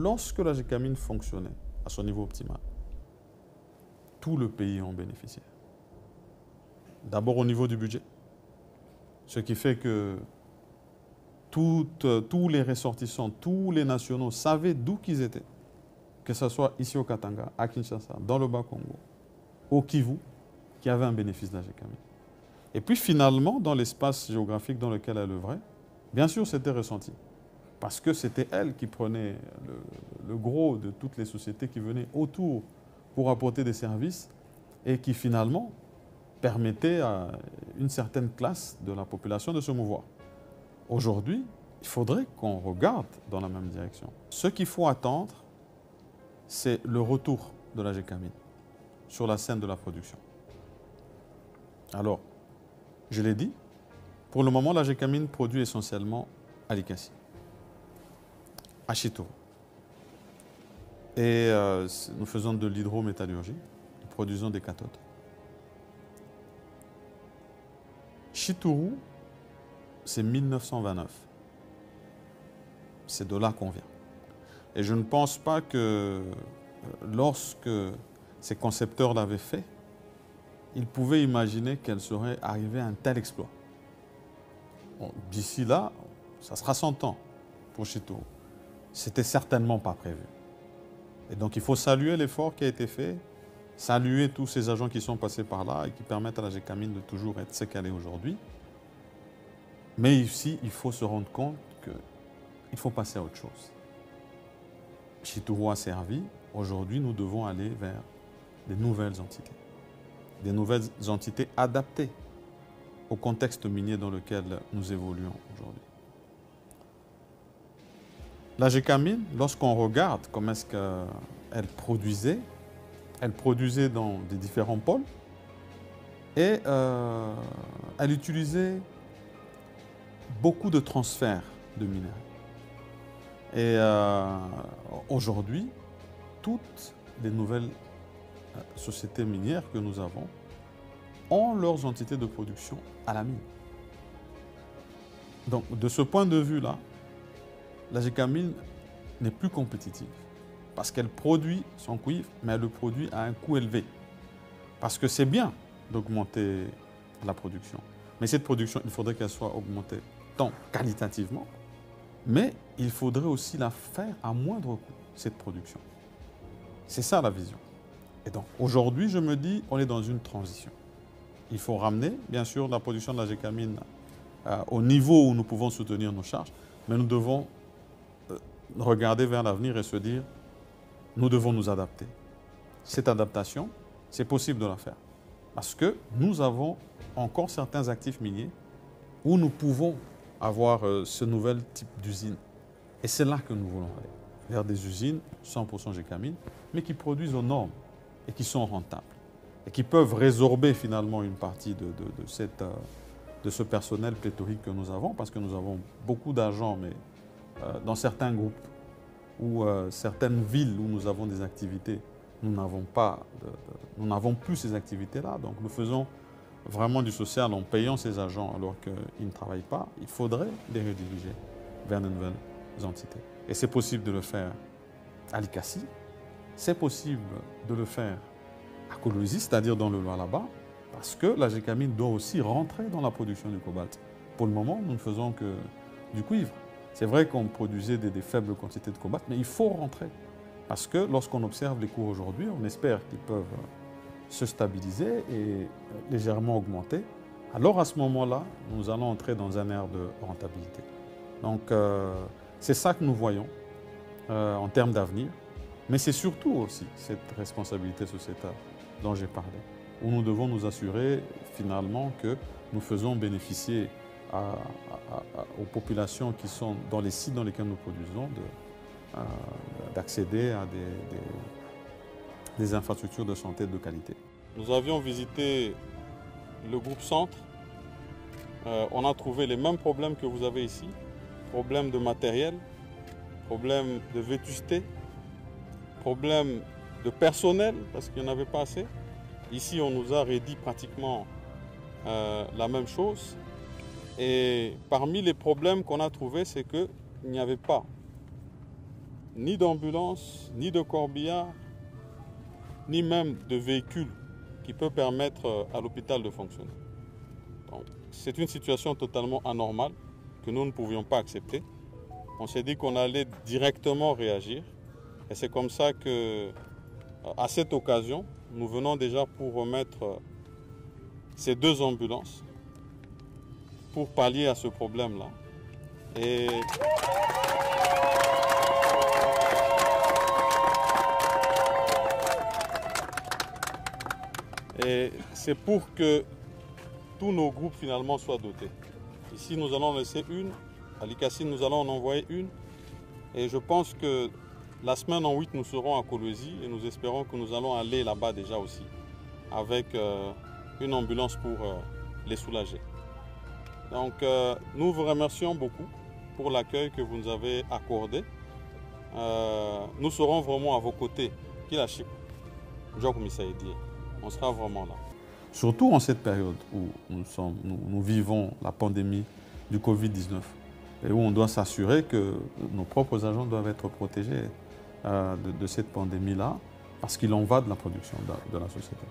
lorsque la Gécamine fonctionnait à son niveau optimal, tout le pays en bénéficiait. D'abord au niveau du budget, ce qui fait que tous les ressortissants, tous les nationaux savaient d'où qu'ils étaient, que ce soit ici au Katanga, à Kinshasa, dans le Bas-Congo, au Kivu, qui avait un bénéfice de la Gécamine. Et puis finalement, dans l'espace géographique dans lequel elle œuvrait, bien sûr, c'était ressenti. Parce que c'était elle qui prenait le gros de toutes les sociétés qui venaient autour pour apporter des services et qui finalement permettaient à une certaine classe de la population de se mouvoir. Aujourd'hui, il faudrait qu'on regarde dans la même direction. Ce qu'il faut attendre, c'est le retour de la Gécamine sur la scène de la production. Alors, je l'ai dit, pour le moment, la Gécamine produit essentiellement à Likassi, à Chittourou. Et nous faisons de l'hydrométallurgie, nous produisons des cathodes. Chittourou, c'est 1929. C'est de là qu'on vient. Et je ne pense pas que lorsque ces concepteurs l'avaient fait, ils pouvaient imaginer qu'elle serait arrivée à un tel exploit. Bon, d'ici là, ça sera 100 ans pour Chittourou. C'était certainement pas prévu. Et donc il faut saluer l'effort qui a été fait, saluer tous ces agents qui sont passés par là et qui permettent à la Gécamine de toujours être ce qu'elle est aujourd'hui. Mais ici, il faut se rendre compte qu'il faut passer à autre chose. Chittourou a servi. Aujourd'hui, nous devons aller vers des nouvelles entités. Des nouvelles entités adaptées au contexte minier dans lequel nous évoluons aujourd'hui. La Gécamine, lorsqu'on regarde comment est-ce qu'elle produisait dans des différents pôles et elle utilisait beaucoup de transferts de minerais. Et aujourd'hui, toutes les nouvelles sociétés minières que nous avons ont leurs entités de production à la mine. Donc, de ce point de vue-là, la Gécamine n'est plus compétitive parce qu'elle produit son cuivre, mais elle le produit à un coût élevé. Parce que c'est bien d'augmenter la production. Mais cette production, il faudrait qu'elle soit augmentée tant qualitativement, mais il faudrait aussi la faire à moindre coût, cette production. C'est ça la vision. Et donc, aujourd'hui, je me dis, on est dans une transition. Il faut ramener, bien sûr, la production de la Gécamine au niveau où nous pouvons soutenir nos charges, mais nous devons regarder vers l'avenir et se dire, nous devons nous adapter. Cette adaptation, c'est possible de la faire. Parce que nous avons encore certains actifs miniers où nous pouvons avoir ce nouvel type d'usine. Et c'est là que nous voulons aller, vers des usines 100% Gécamine, mais qui produisent aux normes et qui sont rentables. Et qui peuvent résorber finalement une partie de ce personnel pléthorique que nous avons, parce que nous avons beaucoup d'agents, mais dans certains groupes ou certaines villes où nous avons des activités, nous n'avons plus ces activités-là. Donc nous faisons vraiment du social en payant ces agents alors qu'ils ne travaillent pas. Il faudrait les rediriger vers de nouvelles entités. Et c'est possible de le faire à Likassi, c'est possible de le faire à Kolwezi, c'est-à-dire dans le Lualaba, parce que la Gécamine doit aussi rentrer dans la production du cobalt. Pour le moment, nous ne faisons que du cuivre. C'est vrai qu'on produisait des faibles quantités de cobalt, mais il faut rentrer. Parce que lorsqu'on observe les cours aujourd'hui, on espère qu'ils peuvent se stabiliser et légèrement augmenter. Alors à ce moment-là, nous allons entrer dans un ère de rentabilité. Donc c'est ça que nous voyons en termes d'avenir. Mais c'est surtout aussi cette responsabilité sociétale dont j'ai parlé, où nous devons nous assurer finalement que nous faisons bénéficier aux populations qui sont dans les sites dans lesquels nous produisons d'accéder à des infrastructures de santé de qualité. Nous avions visité le groupe Centre. On a trouvé les mêmes problèmes que vous avez ici, problèmes de matériel, problèmes de vétusté, problèmes de personnel parce qu'il n'y en avait pas assez. Ici, on nous a redit pratiquement la même chose. Et parmi les problèmes qu'on a trouvés, c'est qu'il n'y avait pas ni d'ambulance, ni de corbillard, ni même de véhicule qui peut permettre à l'hôpital de fonctionner. C'est une situation totalement anormale que nous ne pouvions pas accepter. On s'est dit qu'on allait directement réagir et c'est comme ça que, à cette occasion, nous venons déjà pour remettre ces 2 ambulances pour pallier à ce problème-là. Et c'est pour que tous nos groupes finalement soient dotés. Ici, nous allons laisser une. À Likassi, nous allons en envoyer une. Et je pense que la semaine en 8, nous serons à Kolwezi et nous espérons que nous allons aller là-bas déjà aussi avec une ambulance pour les soulager. Donc, nous vous remercions beaucoup pour l'accueil que vous nous avez accordé. Nous serons vraiment à vos côtés. On sera vraiment là. Surtout en cette période où nous vivons la pandémie du Covid-19 et où on doit s'assurer que nos propres agents doivent être protégés de cette pandémie-là parce qu'il en va de la production de la société.